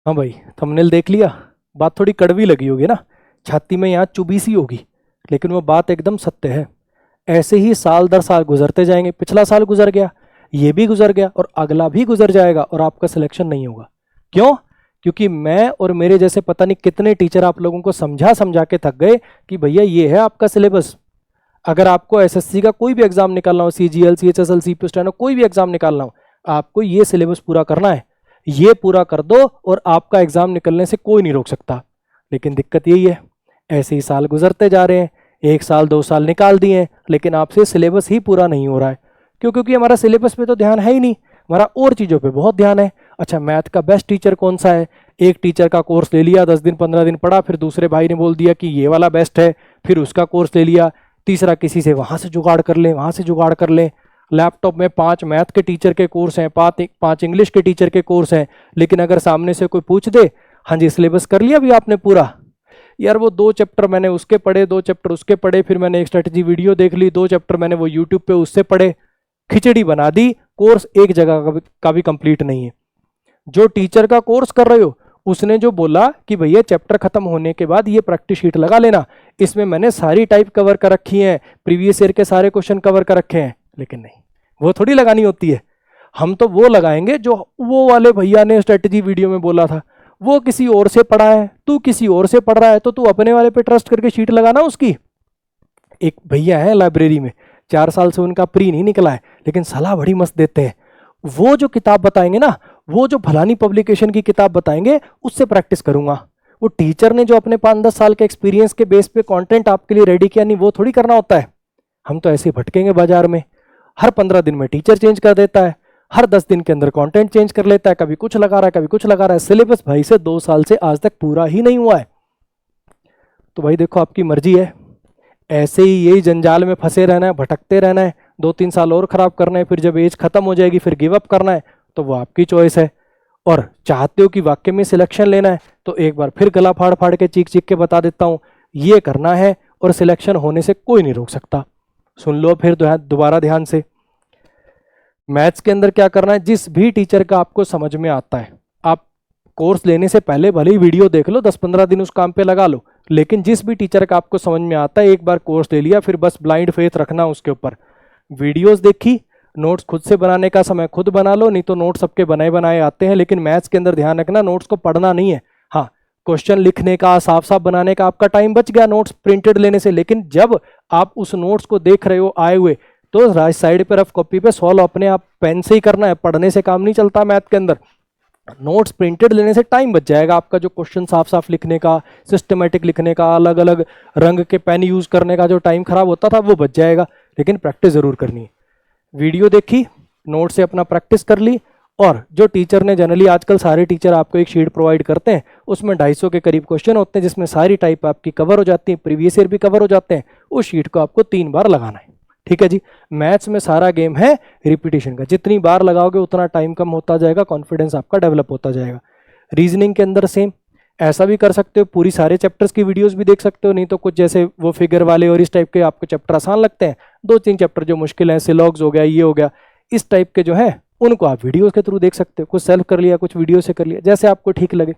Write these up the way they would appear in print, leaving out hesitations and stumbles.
हाँ भाई, थंबनेल देख लिया। बात थोड़ी कड़वी लगी होगी ना, छाती में यहाँ चुभी सी होगी, लेकिन वो बात एकदम सत्य है। ऐसे ही साल दर साल गुजरते जाएंगे। पिछला साल गुजर गया, ये भी गुजर गया और अगला भी गुजर जाएगा और आपका सिलेक्शन नहीं होगा। क्यों? क्योंकि मैं और मेरे जैसे पता नहीं कितने टीचर आप लोगों को समझा समझा के थक गए कि भैया ये है आपका सिलेबस। अगर आपको एसएससी का कोई भी एग्जाम निकालना हो, सीजीएल, सीएचएसएल, सीपीओ, स्टेनो, कोई भी एग्जाम निकालना हो, आपको ये सिलेबस पूरा करना है। ये पूरा कर दो और आपका एग्जाम निकलने से कोई नहीं रोक सकता। लेकिन दिक्कत यही है, ऐसे ही साल गुजरते जा रहे हैं, 1 साल 2 साल निकाल दिए, लेकिन आपसे सिलेबस ही पूरा नहीं हो रहा है। क्यों? क्योंकि हमारा सिलेबस पे तो ध्यान है ही नहीं, हमारा और चीज़ों पे बहुत ध्यान है। अच्छा, मैथ का बेस्ट टीचर कौन सा है? एक टीचर का कोर्स ले लिया, 10 दिन 15 दिन पढ़ा, फिर दूसरे भाई ने बोल दिया कि ये वाला बेस्ट है, फिर उसका कोर्स ले लिया, तीसरा किसी से वहाँ से जुगाड़ कर ले, वहाँ से जुगाड़ कर ले। लैपटॉप में 5 मैथ के टीचर के कोर्स हैं, 5 इंग्लिश के टीचर के कोर्स हैं, लेकिन अगर सामने से कोई पूछ दे, हाँ जी सिलेबस कर लिया अभी आपने पूरा? यार वो 2 चैप्टर मैंने उसके पढ़े, 2 चैप्टर उसके पढ़े, फिर मैंने एक स्ट्रेटजी वीडियो देख ली, 2 चैप्टर मैंने वो यूट्यूब पे उससे पढ़े, खिचड़ी बना दी। कोर्स एक जगह का भी कंप्लीट नहीं है। जो टीचर का कोर्स कर रहे हो उसने जो बोला कि भैया चैप्टर खत्म होने के बाद ये प्रैक्टिस शीट लगा लेना, इसमें मैंने सारी टाइप कवर कर रखी है, प्रीवियस ईयर के सारे क्वेश्चन कवर कर रखे हैं, लेकिन नहीं, वो थोड़ी लगानी होती है। हम तो वो लगाएंगे जो वो वाले भैया ने स्ट्रेटजी वीडियो में बोला था। वो किसी और से पढ़ा है, तू किसी और से पढ़ रहा है, तो तू अपने वाले पे ट्रस्ट करके शीट लगाना उसकी। एक भैया है लाइब्रेरी में, 4 साल से उनका प्री नहीं निकला है, लेकिन सलाह बड़ी मस्त देते हैं। वो जो किताब बताएंगे ना, वो जो फलानी पब्लिकेशन की किताब बताएंगे, उससे प्रैक्टिस करूंगा। वो टीचर ने जो अपने 5-10 साल के एक्सपीरियंस के बेस पे कंटेंट आपके लिए रेडी किया, नहीं वो थोड़ी करना होता है। हम तो ऐसे भटकेंगे बाजार में, हर 15 दिन में टीचर चेंज कर देता है, हर 10 दिन के अंदर कंटेंट चेंज कर लेता है, कभी कुछ लगा रहा है, कभी कुछ लगा रहा है। सिलेबस भाई से 2 साल से आज तक पूरा ही नहीं हुआ है। तो भाई देखो, आपकी मर्जी है, ऐसे ही यही जंजाल में फंसे रहना है, भटकते रहना है, 2-3 साल और खराब करना है, फिर जब एज खत्म हो जाएगी फिर गिव अप करना है, तो वो आपकी चॉइस है। और चाहते हो कि वाकई में सिलेक्शन लेना है, तो एक बार फिर गला फाड़ फाड़ के चीख चीख के बता देता हूँ, ये करना है और सिलेक्शन होने से कोई नहीं रोक सकता। सुन लो फिर दोबारा ध्यान से। मैथ्स के अंदर क्या करना है, जिस भी टीचर का आपको समझ में आता है, आप कोर्स लेने से पहले भले ही वीडियो देख लो, 10-15 दिन उस काम पे लगा लो, लेकिन जिस भी टीचर का आपको समझ में आता है, एक बार कोर्स ले लिया, फिर बस ब्लाइंड फेथ रखना उसके ऊपर। वीडियोस देखी, नोट्स खुद से बनाने का समय खुद बना लो, नहीं तो नोट्स सबके बनाए बनाए आते हैं। लेकिन मैथ्स के अंदर ध्यान रखना, नोट्स को पढ़ना नहीं है। हाँ, क्वेश्चन लिखने का, साफ साफ बनाने का आपका टाइम बच गया नोट्स प्रिंटेड लेने से, लेकिन जब आप उस नोट्स को देख रहे हो आए हुए, तो राइट साइड पर रफ कॉपी पे सॉल्व अपने आप पेन से ही करना है, पढ़ने से काम नहीं चलता मैथ के अंदर। नोट्स प्रिंटेड लेने से टाइम बच जाएगा आपका, जो क्वेश्चन साफ साफ लिखने का, सिस्टमेटिक लिखने का, अलग अलग रंग के पेन यूज करने का जो टाइम खराब होता था वो बच जाएगा। लेकिन प्रैक्टिस जरूर करनी है। वीडियो देखी, नोट से अपना प्रैक्टिस कर ली, और जो टीचर ने जनरली आजकल सारे टीचर आपको एक शीट प्रोवाइड करते हैं, उसमें 250 के करीब क्वेश्चन होते हैं, जिसमें सारी टाइप आपकी कवर हो जाती है, प्रीवियस ईयर भी कवर हो जाते हैं। उस शीट को आपको 3 बार लगाना है। ठीक है जी। मैथ्स में सारा गेम है रिपीटिशन का, जितनी बार लगाओगे उतना टाइम कम होता जाएगा, कॉन्फिडेंस आपका डेवलप होता जाएगा। रीजनिंग के अंदर सेम, ऐसा भी कर सकते हो, पूरी सारे चैप्टर्स की वीडियोस भी देख सकते हो, नहीं तो कुछ जैसे वो फिगर वाले और इस टाइप के आपको चैप्टर आसान लगते हैं, 2-3 चैप्टर जो मुश्किल हैं, सिलॉग्स हो गया, ये हो गया, इस टाइप के जो है उनको आप वीडियोस के थ्रू देख सकते हो। कुछ सेल्फ कर लिया, कुछ वीडियो से कर लिया, जैसे आपको ठीक लगे।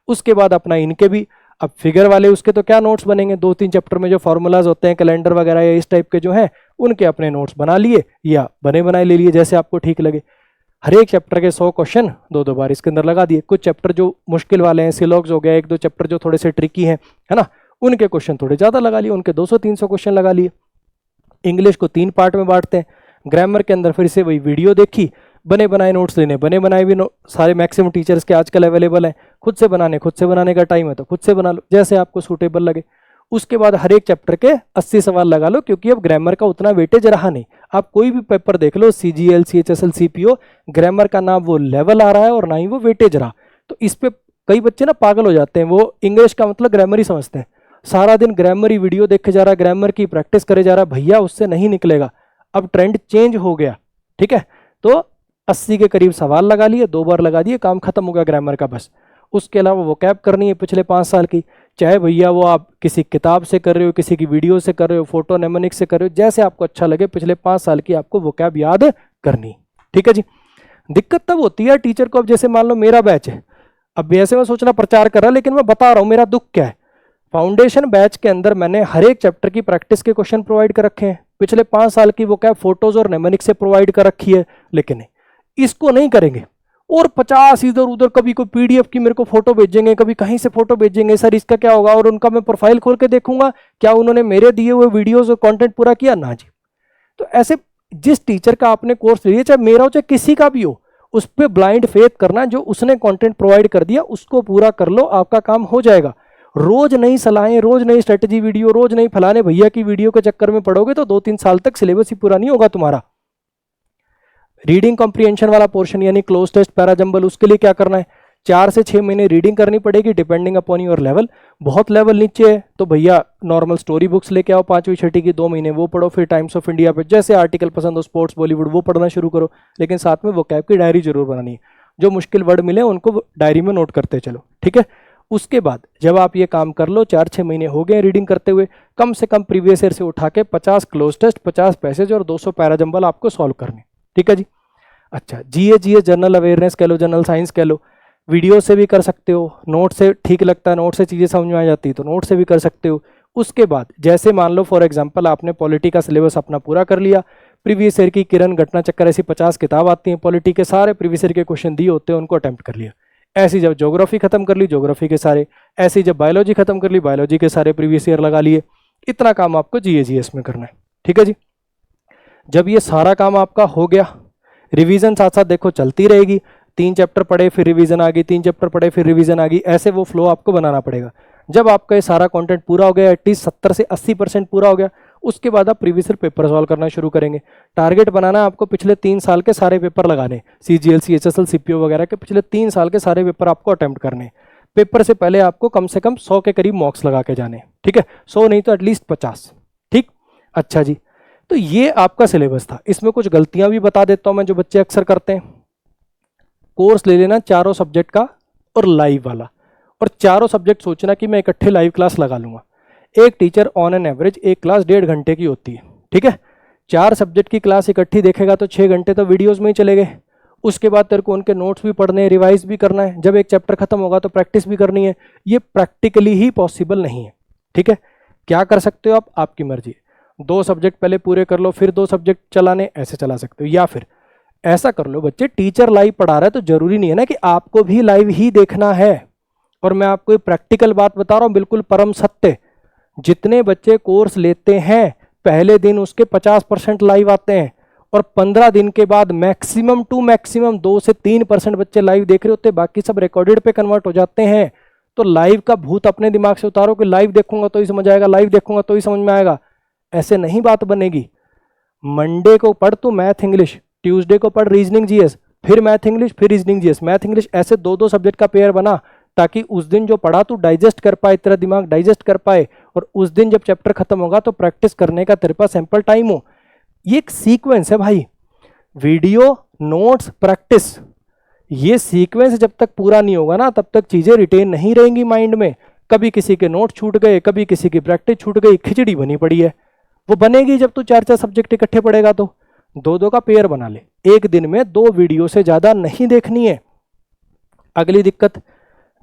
उसके बाद अपना इनके भी, अब फिगर वाले उसके तो क्या नोट्स बनेंगे, 2-3 चैप्टर में जो फॉर्मूलाज होते हैं, कैलेंडर वगैरह या इस टाइप के जो हैं, उनके अपने नोट्स बना लिए या बने बनाए ले लिए, जैसे आपको ठीक लगे। हर एक चैप्टर के 100 क्वेश्चन 2-2 बार इसके अंदर लगा दिए। कुछ चैप्टर जो मुश्किल वाले हैं, सिलॉग्स हो गया, 1-2 चैप्टर जो थोड़े से ट्रिकी हैं, है ना, उनके क्वेश्चन थोड़े ज़्यादा लगा लिए, उनके 200-300 क्वेश्चन लगा लिए। इंग्लिश को 3 पार्ट में बांटते हैं। ग्रामर के अंदर फिर से वही वीडियो देखी, बने बनाए नोट्स लेने, बने बनाए भी सारे मैक्सिमम टीचर्स के आजकल अवेलेबल हैं। खुद से बनाने का टाइम है तो खुद से बना लो, जैसे आपको सूटेबल लगे। उसके बाद हर एक चैप्टर के 80 सवाल लगा लो, क्योंकि अब ग्रामर का उतना वेटेज रहा नहीं। आप कोई भी पेपर देख लो, सीजीएल, सीएचएसएल, सीपीओ, ग्रामर का ना वो लेवल आ रहा है और ना ही वो वेटेज रहा। तो इस पे कई बच्चे ना पागल हो जाते हैं, वो इंग्लिश का मतलब ग्रामर ही समझते हैं, सारा दिन ग्रामर ही वीडियो देखे जा रहा है, ग्रामर की प्रैक्टिस करे जा रहा है। भैया उससे नहीं निकलेगा, अब ट्रेंड चेंज हो गया। ठीक है, तो 80 के करीब सवाल लगा लिए, 2 बार लगा दिए, काम खत्म हो गया ग्रामर का बस। उसके अलावा वोकैब करनी है पिछले 5 साल की, चाहे भैया वो आप किसी किताब से कर रहे हो, किसी की वीडियो से कर रहे हो, फोटो नेमोनिक से कर रहे हो, जैसे आपको अच्छा लगे, पिछले 5 साल की आपको वोकैब याद करनी। ठीक है जी। दिक्कत तब होती है टीचर को, अब जैसे मान लो मेरा बैच है, अब ऐसे में सोचना प्रचार कर रहा, लेकिन मैं बता रहा हूं मेरा दुख क्या है। फाउंडेशन बैच के अंदर मैंने हर एक चैप्टर की प्रैक्टिस के क्वेश्चन प्रोवाइड कर रखे हैं, पिछले 5 साल की वो क्या फोटोज और नेमोनिक से प्रोवाइड कर रखी है, लेकिन इसको नहीं करेंगे। और 50 इधर उधर, कभी कोई पीडीएफ की मेरे को फोटो भेजेंगे, कभी कहीं से फोटो भेजेंगे, सर इसका क्या होगा, और उनका मैं प्रोफाइल खोल के देखूंगा क्या उन्होंने मेरे दिए हुए वीडियोस और कंटेंट पूरा किया ना जी। तो ऐसे जिस टीचर का आपने कोर्स लिया, चाहे मेरा हो चाहे किसी का भी हो, उस पर ब्लाइंड फेथ करना, जो उसने कंटेंट प्रोवाइड कर दिया उसको पूरा कर लो, आपका काम हो जाएगा। रोज नई सलाहें, रोज नई स्ट्रेटेजी वीडियो, रोज नई फलाने भैया की वीडियो के चक्कर में पढ़ोगे तो 2-3 साल तक सिलेबस ही पूरा नहीं होगा तुम्हारा। रीडिंग कॉम्प्रिहेंशन वाला पोर्शन यानी क्लोज टेस्ट पैराजंबल, उसके लिए क्या करना है, 4 से 6 महीने रीडिंग करनी पड़ेगी डिपेंडिंग अपॉन योर लेवल। बहुत लेवल नीचे है तो भैया नॉर्मल स्टोरी बुक्स लेके आओ 5वीं 6वीं की, 2 महीने वो पढ़ो, फिर टाइम्स ऑफ इंडिया पे जैसे आर्टिकल पसंद हो, स्पोर्ट्स बॉलीवुड, वो पढ़ना शुरू करो, लेकिन साथ में वोकैब की डायरी जरूर बनानी है। जो मुश्किल वर्ड मिले उनको डायरी में नोट करते चलो, ठीक है। उसके बाद जब आप ये काम कर लो, 4-6 महीने हो गए रीडिंग करते हुए, कम से कम प्रीवियस ईयर से उठा के 50 क्लोज टेस्ट, 50 पैसेज और 200 पैराजंबल आपको सॉल्व करने, ठीक है जी। अच्छा, जीए जनरल अवेयरनेस कह लो, जनरल साइंस कह लो, वीडियो से भी कर सकते हो, नोट से ठीक लगता है, नोट से चीज़ें समझ में आ जाती है तो नोट से भी कर सकते हो। उसके बाद जैसे मान लो फॉर एग्जांपल आपने पॉलिटी का सिलेबस अपना पूरा कर लिया, प्रीवियस ईयर की किरण घटना चक्कर ऐसी 50 किताब आती हैं, पॉलिटी के सारे प्रीवियस ईयर के क्वेश्चन दिए होते हैं, उनको अटेम्प्ट कर लिया। ऐसी जब ज्योग्राफी खत्म कर ली, ज्योग्राफी के सारे, ऐसी जब बायोलॉजी खत्म कर ली, बायोलॉजी के सारे प्रीवियस ईयर लगा लिए। इतना काम आपको जीएस में करना है, ठीक है जी। जब ये सारा काम आपका हो गया, रिवीजन साथ साथ देखो चलती रहेगी, 3 चैप्टर पढ़े फिर रिवीजन आ गई, 3 चैप्टर पढ़े फिर रिवीजन आ गई, ऐसे वो फ्लो आपको बनाना पड़ेगा। जब आपका ये सारा कंटेंट पूरा हो गया, एटलीस्ट 70 से 80% पूरा हो गया, उसके बाद आप प्रीवियस ईयर पेपर सॉल्व करना शुरू करेंगे। टारगेट बनाना है आपको पिछले 3 साल के सारे पेपर लगाने, CGL CHSL CPO वगैरह के पिछले 3 साल के सारे पेपर आपको अटेम्प्ट करने। पेपर से पहले आपको कम से कम 100 के करीब मॉक्स लगा के जाने, ठीक है, 100 नहीं तो एटलीस्ट 50, ठीक। अच्छा जी, तो ये आपका सिलेबस था। इसमें कुछ गलतियां भी बता देता हूं मैं जो बच्चे अक्सर करते हैं। कोर्स ले लेना चारों सब्जेक्ट का और लाइव वाला, और चारों सब्जेक्ट सोचना कि मैं इकट्ठे लाइव क्लास लगा लूंगा। एक टीचर ऑन एन एवरेज एक क्लास 1.5 घंटे की होती है, ठीक है। 4 सब्जेक्ट की क्लास इकट्ठी देखेगा तो 6 घंटे तो वीडियोस में ही चले गए। उसके बाद तेरे को उनके नोट्स भी पढ़ने हैं, रिवाइज भी करना है, जब एक चैप्टर खत्म होगा तो प्रैक्टिस भी करनी है। ये प्रैक्टिकली ही पॉसिबल नहीं है, ठीक है। क्या कर सकते हो आप, आपकी मर्जी, 2 सब्जेक्ट पहले पूरे कर लो फिर 2 सब्जेक्ट चलाने, ऐसे चला सकते हो। या फिर ऐसा कर लो, बच्चे टीचर लाइव पढ़ा रहा है तो जरूरी नहीं है ना कि आपको भी लाइव ही देखना है। और मैं आपको प्रैक्टिकल बात बता रहा हूं, बिल्कुल परम सत्य। जितने बच्चे कोर्स लेते हैं पहले दिन उसके 50% लाइव आते हैं, और 15 दिन के बाद मैक्सिमम टू मैक्सिमम 2 से 3% बच्चे लाइव देख रहे होते हैं, बाकी सब रिकॉर्डेड पे कन्वर्ट हो जाते हैं। तो लाइव का भूत अपने दिमाग से उतारो कि लाइव देखूंगा तो ही समझ आएगा, लाइव देखूंगा तो ही समझ में आएगा, ऐसे नहीं बात बनेगी। मंडे को पढ़ तू मैथ इंग्लिश, ट्यूसडे को पढ़ रीजनिंग जीएस, फिर मैथ इंग्लिश, फिर रीजनिंग जीएस, मैथ इंग्लिश, ऐसे 2-2 सब्जेक्ट का पेयर बना, ताकि उस दिन जो पढ़ा तू डाइजेस्ट कर पाए, तेरा दिमाग डाइजेस्ट कर पाए, और उस दिन जब चैप्टर खत्म होगा तो प्रैक्टिस करने का तेरे पास सैंपल टाइम हो। ये एक सीक्वेंस है भाई, वीडियो, नोट्स, प्रैक्टिस, ये सीक्वेंस जब तक पूरा नहीं होगा ना तब तक चीजें रिटेन नहीं रहेंगी माइंड में। कभी किसी के नोट छूट गए, कभी किसी की प्रैक्टिस छूट गई, खिचड़ी बनी पड़ी है। वो बनेगी जब तू 4-4 सब्जेक्ट इकट्ठे पढ़ेगा तो। 2-2 का पेयर बना ले, एक दिन में 2 वीडियो से ज्यादा नहीं देखनी है। अगली दिक्कत,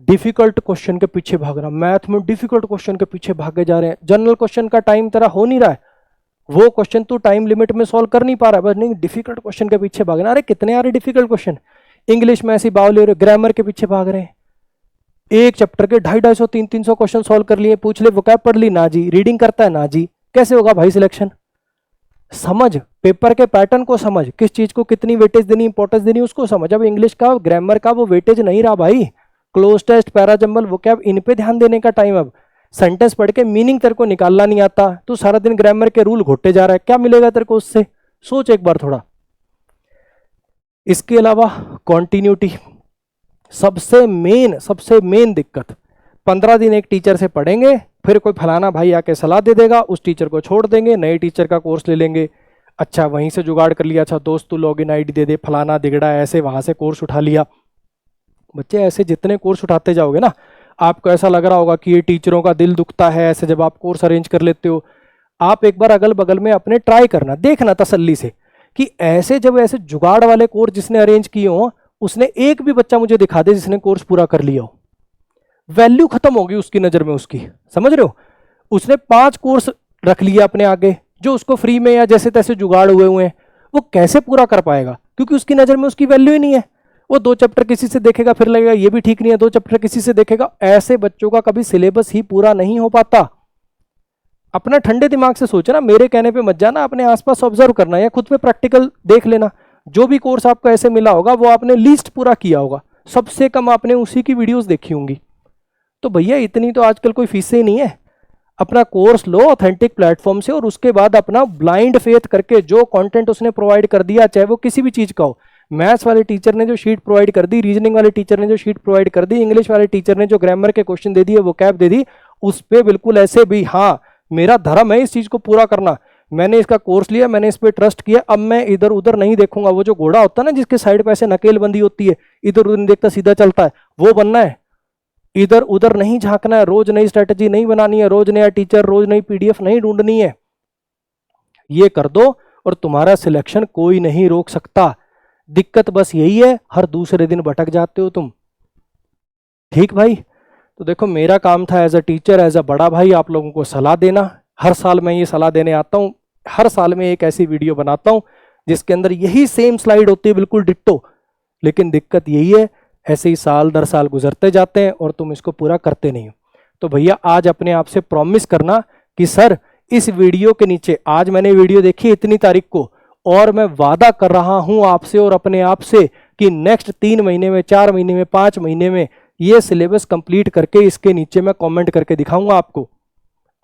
डिफिकल्ट क्वेश्चन के पीछे भागना। मैथ में डिफिकल्ट क्वेश्चन के पीछे भागे जा रहे हैं, जनरल क्वेश्चन का टाइम तेरा हो नहीं रहा है, वो क्वेश्चन तू टाइम लिमिट में सॉल्व कर नहीं पा रहा है, बस नहीं डिफिकल्ट क्वेश्चन के पीछे भागना। अरे कितने आ रहे डिफिकल्ट क्वेश्चन, इंग्लिश में ऐसी बावली हो रही, ग्रामर के पीछे भाग रहे हैं। एक चैप्टर के 250-250, 300-300 क्वेश्चन सॉल्व कर लिए, पूछ ले वोकैब पढ़ ली ना जी, रीडिंग करता है ना जी, कैसे होगा भाई सिलेक्शन। समझ पेपर के पैटर्न को, समझ किस चीज को कितनी वेटेज देनी, इंपॉर्टेंस देनी, उसको समझ। अब इंग्लिश का ग्रामर का वो वेटेज नहीं रहा भाई, क्लोज टेस्ट, पैराजंबल, वोकैब, इन पे ध्यान देने का टाइम। अब सेंटेंस पढ़ के मीनिंग तेरे को निकालना नहीं आता, तू सारा दिन ग्रामर के रूल घोटे जा रहा है, क्या मिलेगा तेरे को उससे, सोच एक बार थोड़ा। इसके अलावा कॉन्टिन्यूटी सबसे मेन दिक्कत। 15 दिन एक टीचर से पढ़ेंगे, फिर कोई फलाना भाई आके सलाह दे देगा, उस टीचर को छोड़ देंगे, नए टीचर का कोर्स ले लेंगे। अच्छा वहीं से जुगाड़ कर लिया, अच्छा दोस्त तू लॉगिन आईडी दे दे, फलाना दिगड़ा, ऐसे वहां से कोर्स उठा लिया। बच्चे ऐसे जितने कोर्स उठाते जाओगे ना, आपको ऐसा लग रहा होगा कि ये टीचरों का दिल दुखता है। ऐसे जब आप कोर्स अरेंज कर लेते हो, आप एक बार अगल बगल में अपने ट्राई करना, देखना तसल्ली से कि ऐसे जब ऐसे जुगाड़ वाले कोर्स जिसने अरेंज किए हो उसने एक भी बच्चा मुझे दिखा दे जिसने कोर्स पूरा कर लिया हो, वैल्यू खत्म होगी उसकी नजर में उसकी, समझ रहे हो। उसने 5 कोर्स रख लिया अपने आगे जो उसको फ्री में या जैसे तैसे जुगाड़ हुए हैं, वो कैसे पूरा कर पाएगा, क्योंकि उसकी नजर में उसकी वैल्यू ही नहीं है। वो 2 चैप्टर किसी से देखेगा फिर लगेगा ये भी ठीक नहीं है, 2 चैप्टर किसी से देखेगा, ऐसे बच्चों का कभी सिलेबस ही पूरा नहीं हो पाता। अपना ठंडे दिमाग से सोचना, मेरे कहने पे मत जाना, अपने आसपास ऑब्जर्व करना या खुद पे प्रैक्टिकल देख लेना। जो भी कोर्स आपको ऐसे मिला होगा वो आपने लीस्ट पूरा किया होगा, सबसे कम आपने उसी की वीडियोस देखी होंगी। तो भैया इतनी तो आजकल कोई फीसें ही नहीं है। अपना कोर्स लो ऑथेंटिक प्लेटफॉर्म से और उसके बाद अपना ब्लाइंड फेथ करके जो कंटेंट उसने प्रोवाइड कर दिया, चाहे वो किसी भी चीज का हो, मैथ्स वाले टीचर ने जो शीट प्रोवाइड कर दी, रीजनिंग वाले टीचर ने जो शीट प्रोवाइड कर दी, इंग्लिश वाले टीचर ने जो ग्रामर के क्वेश्चन दे दिए, वो कैप दे दी, उस पर बिल्कुल ऐसे भी हाँ मेरा धर्म है इस चीज को पूरा करना, मैंने इसका कोर्स लिया, मैंने इस पर ट्रस्ट किया, अब मैं इधर उधर नहीं देखूंगा। वो जो घोड़ा होता है ना जिसके साइड पे ऐसे नकेलबंदी होती है, इधर उधर नहीं देखता सीधा चलता है, वो बनना है। इधर उधर नहीं झांकना है, रोज नई स्ट्रेटजी नहीं बनानी है, रोज नया टीचर, रोज नई पीडीएफ नहीं ढूंढनी है। ये कर दो और तुम्हारा सिलेक्शन कोई नहीं रोक सकता। दिक्कत बस यही है, हर दूसरे दिन भटक जाते हो तुम। ठीक भाई, तो देखो मेरा काम था as a teacher, as a बड़ा भाई आप लोगों को सलाह देना। हर साल मैं ये सलाह देने आता हूँ, हर साल में एक ऐसी वीडियो बनाता हूँ जिसके अंदर यही सेम स्लाइड होती है बिल्कुल डिट्टो। लेकिन दिक्कत यही है, ऐसे ही साल दर साल गुजरते जाते हैं और तुम इसको पूरा करते नहीं हो। तो भैया आज अपने आप से प्रॉमिस करना कि सर इस वीडियो के नीचे, आज मैंने वीडियो देखी इतनी तारीख को, और मैं वादा कर रहा हूं आपसे और अपने आप से कि नेक्स्ट 3 महीने में, 4 महीने में, 5 महीने में ये सिलेबस कंप्लीट करके इसके नीचे मैं कमेंट करके दिखाऊंगा आपको।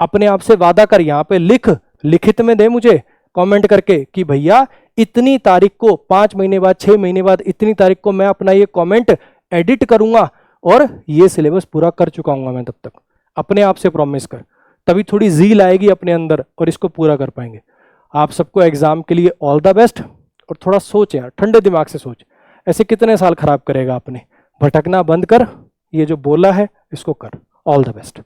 अपने आप से वादा कर, यहाँ पे लिखित में दे मुझे कमेंट करके कि भैया इतनी तारीख को, 5 महीने बाद, 6 महीने बाद, इतनी तारीख को मैं अपना ये कमेंट एडिट करूंगा और ये सिलेबस पूरा कर चुका हूंगा मैं तब तक। अपने आप से प्रॉमिस कर, तभी थोड़ी ज़ील आएगी अपने अंदर और इसको पूरा कर पाएंगे। आप सबको एग्जाम के लिए ऑल द बेस्ट। और थोड़ा सोच यार, ठंडे दिमाग से सोच, ऐसे कितने साल खराब करेगा आपने। भटकना बंद कर, ये जो बोला है इसको कर। All the best.